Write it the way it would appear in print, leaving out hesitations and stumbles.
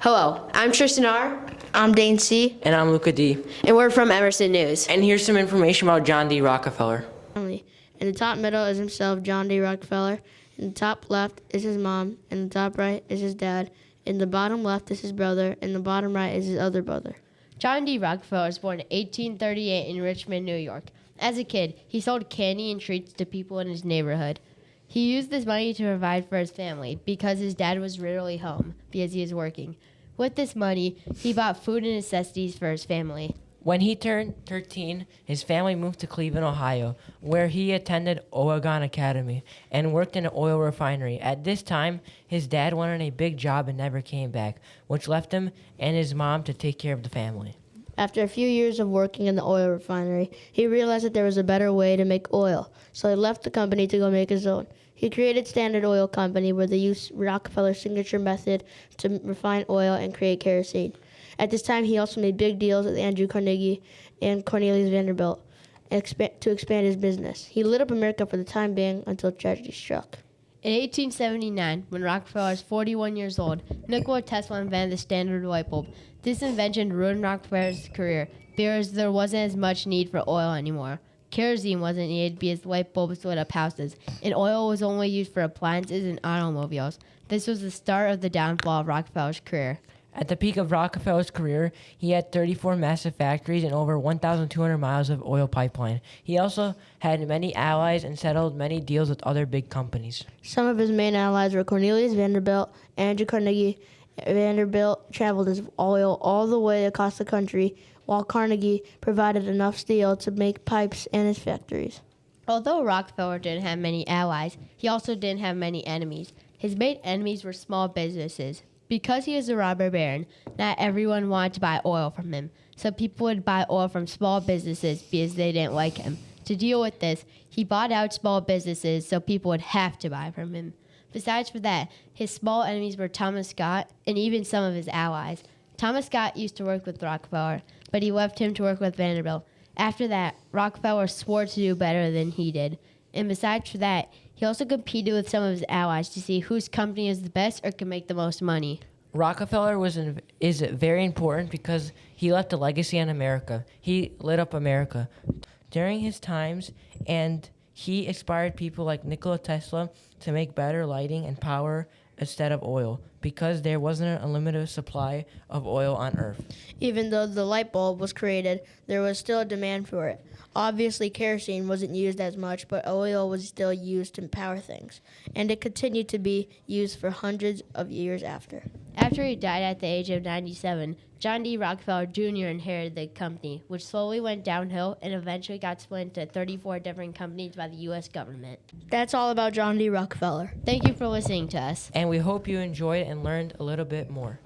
Hello, I'm Tristan R. I'm Dane C. And I'm Luca D. And we're from Emerson News. And here's some information about John D Rockefeller. In the top middle is himself, John D Rockefeller. In the top left is his mom. In the top right is his dad. In the bottom left is his brother. In the bottom right is his other brother. John D Rockefeller was born in 1838 in Richmond, New York. As a kid, he sold candy and treats to people in his neighborhood. He used this money to provide for his family because his dad was rarely home because he was working. With this money, he bought food and necessities for his family. When he turned 13, his family moved to Cleveland, Ohio, where he attended Oregon Academy and worked in an oil refinery. At this time, his dad went on a big job and never came back, which left him and his mom to take care of the family. After a few years of working in the oil refinery, he realized that there was a better way to make oil, so he left the company to go make his own. He created Standard Oil Company, where they used Rockefeller's signature method to refine oil and create kerosene. At this time, he also made big deals with Andrew Carnegie and Cornelius Vanderbilt to expand his business. He lit up America for the time being until tragedy struck. In 1879, when Rockefeller was 41 years old, Nikola Tesla invented the standard light bulb. This invention ruined Rockefeller's career because there wasn't as much need for oil anymore. Kerosene wasn't needed because light bulbs lit up houses, and oil was only used for appliances and automobiles. This was the start of the downfall of Rockefeller's career. At the peak of Rockefeller's career, he had 34 massive factories and over 1,200 miles of oil pipeline. He also had many allies and settled many deals with other big companies. Some of his main allies were Cornelius Vanderbilt. Andrew Carnegie Vanderbilt traveled his oil all the way across the country, while Carnegie provided enough steel to make pipes in his factories. Although Rockefeller didn't have many allies, he also didn't have many enemies. His main enemies were small businesses. Because he was a robber baron, not everyone wanted to buy oil from him, so people would buy oil from small businesses because they didn't like him. To deal with this, he bought out small businesses so people would have to buy from him. Besides for that, his small enemies were Thomas Scott and even some of his allies. Thomas Scott used to work with Rockefeller, but he left him to work with Vanderbilt. After that, Rockefeller swore to do better than he did. And besides for that, he also competed with some of his allies to see whose company is the best or can make the most money. Rockefeller is very important because he left a legacy on America. He lit up America during his times, and he inspired people like Nikola Tesla to make better lighting and power instead of oil because there wasn't a limited supply of oil on Earth. Even though the light bulb was created, there was still a demand for it. Obviously, kerosene wasn't used as much, but oil was still used to power things, and it continued to be used for hundreds of years after. After he died at the age of 97, John D Rockefeller Jr. inherited the company, which slowly went downhill and eventually got split into 34 different companies by the U.S. government. That's all about John D Rockefeller. Thank you for listening to us. And we hope you enjoyed and learned a little bit more.